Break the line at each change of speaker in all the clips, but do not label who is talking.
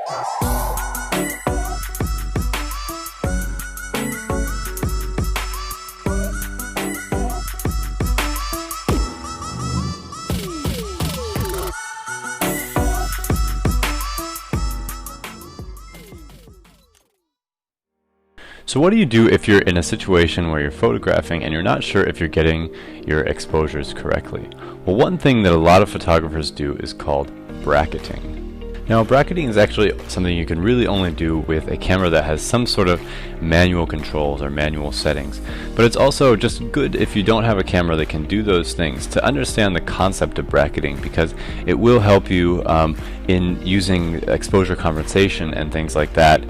So what do you do if you're in a situation where you're photographing and you're not sure if you're getting your exposures correctly? Well, one thing that a lot of photographers do is called bracketing. Now, bracketing is actually something you can really only do with a camera that has some sort of manual controls or manual settings. But it's also just good if you don't have a camera that can do those things to understand the concept of bracketing, because it will help you in using exposure compensation and things like that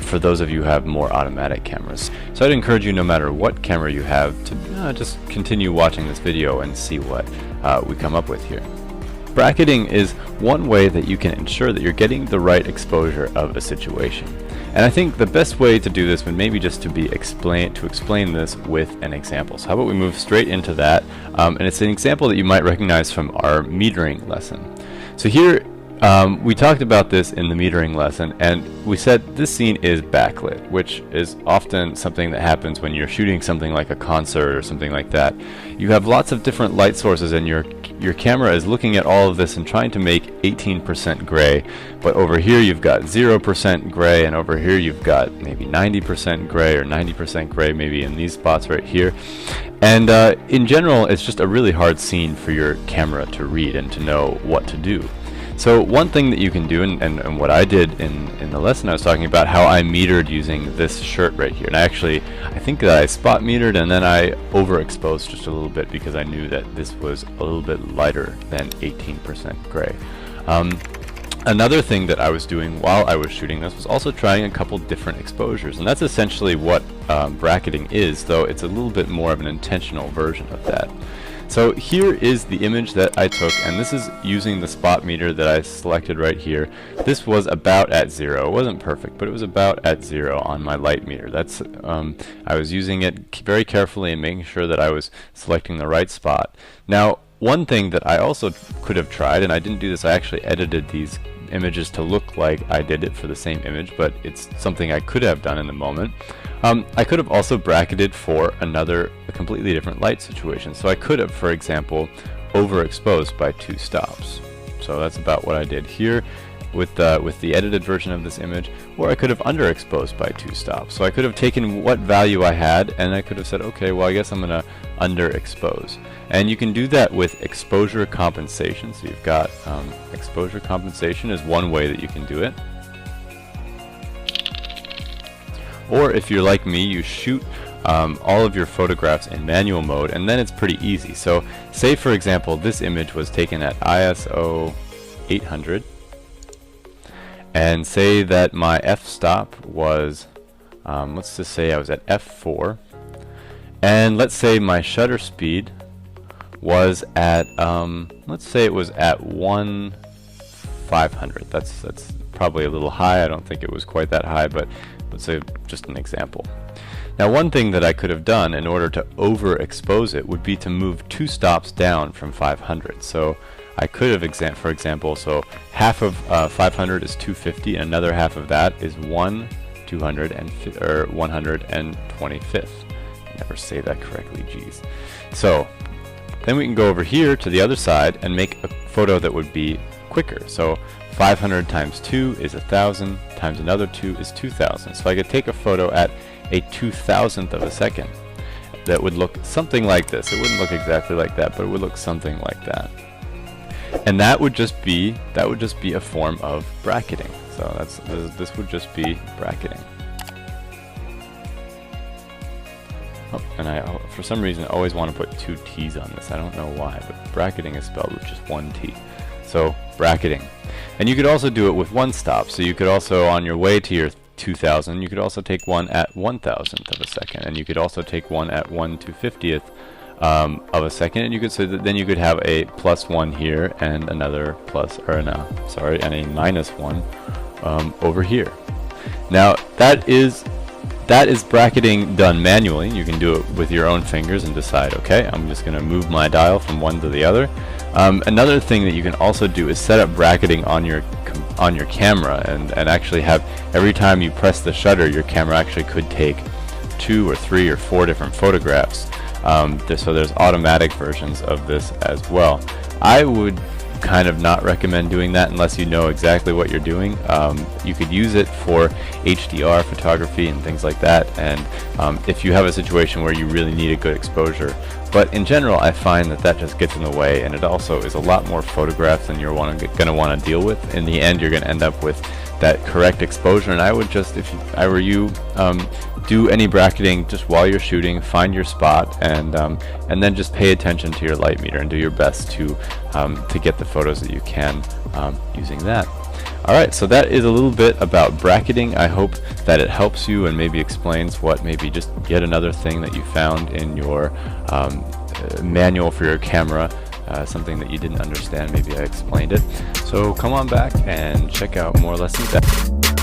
for those of you who have more automatic cameras. So I'd encourage you, no matter what camera you have, to just continue watching this video and see what we come up with here. Bracketing is one way that you can ensure that you're getting the right exposure of a situation. And I think the best way to do this would maybe just to explain this with an example. So how about we move straight into that? And it's an example that you might recognize from our metering lesson. So here we talked about this in the metering lesson, and we said this scene is backlit, which is often something that happens when you're shooting something like a concert or something like that. You have lots of different light sources, and your camera is looking at all of this and trying to make 18% gray, but over here you've got 0% gray, and over here you've got maybe 90% gray or 90% gray maybe in these spots right here. And in general, it's just a really hard scene for your camera to read and to know what to do. So one thing that you can do, and what I did in the lesson, I was talking about how I metered using this shirt right here. And I think that I spot metered and then I overexposed just a little bit because I knew that this was a little bit lighter than 18% gray. Another thing that I was doing while I was shooting this was also trying a couple different exposures. And that's essentially what bracketing is, though it's a little bit more of an intentional version of that. So here is the image that I took, and this is using the spot meter that I selected right here. This was about at 0. It wasn't perfect, but it was about at 0 on my light meter. That's I was using it very carefully and making sure that I was selecting the right spot. Now, one thing that I also could have tried, and I didn't do this, I actually edited these images to look like I did it for the same image, but it's something I could have done in the moment. I could have also bracketed for a completely different light situation. So I could have, for example, overexposed by 2 stops. So that's about what I did here with the edited version of this image. Or I could have underexposed by 2 stops. So I could have taken what value I had, and I could have said, okay, well, I guess I'm going to underexpose. And you can do that with exposure compensation. So you've got exposure compensation is one way that you can do it. Or if you're like me, you shoot all of your photographs in manual mode, and then it's pretty easy. So say, for example, this image was taken at ISO 800, and say that my f-stop was, let's just say I was at f4, and let's say my shutter speed was at, let's say it was at 1/500. That's probably a little high. I don't think it was quite that high, but let's say just an example. Now, one thing that I could have done in order to overexpose it would be to move 2 stops down from 500. So I could have, for example, so half of 500 is 250, and another half of that is 125th. I never say that correctly, geez. So then we can go over here to the other side and make a photo that would be quicker. So 500 times 2 is 1,000, times another 2 is 2,000. So I could take a photo at a 2,000th of a second that would look something like this. It wouldn't look exactly like that, but it would look something like that. And that would just be a form of bracketing. So this would just be bracketing. Oh, and I, for some reason, always want to put 2 T's on this. I don't know why, but bracketing is spelled with just 1 T. So bracketing. And you could also do it with 1 stop. So you could also, on your way to your 2,000, you could also take one at 1,000th of a second, and you could also take one at 1/250th of a second, and you could, so that then you could have a +1 here and another and a -1 over here. Now that is bracketing done manually. You can do it with your own fingers and decide, okay, I'm just going to move my dial from one to the other. Another thing that you can also do is set up bracketing on your on your camera, and actually have every time you press the shutter, your camera actually could take 2 or 3 or 4 different photographs. So there's automatic versions of this as well. I would kind of not recommend doing that unless you know exactly what you're doing. You could use it for HDR photography and things like that, and if you have a situation where you really need a good exposure. But in general, I find that just gets in the way, and it also is a lot more photographs than you're going to want to deal with. In the end, you're going to end up with that correct exposure, and I would just, if I were you, do any bracketing just while you're shooting, find your spot, and then just pay attention to your light meter and do your best to get the photos that you can using that. Alright, so that is a little bit about bracketing. I hope that it helps you and maybe explains what maybe just yet another thing that you found in your manual for your camera, something that you didn't understand. Maybe I explained it. So come on back and check out more lessons.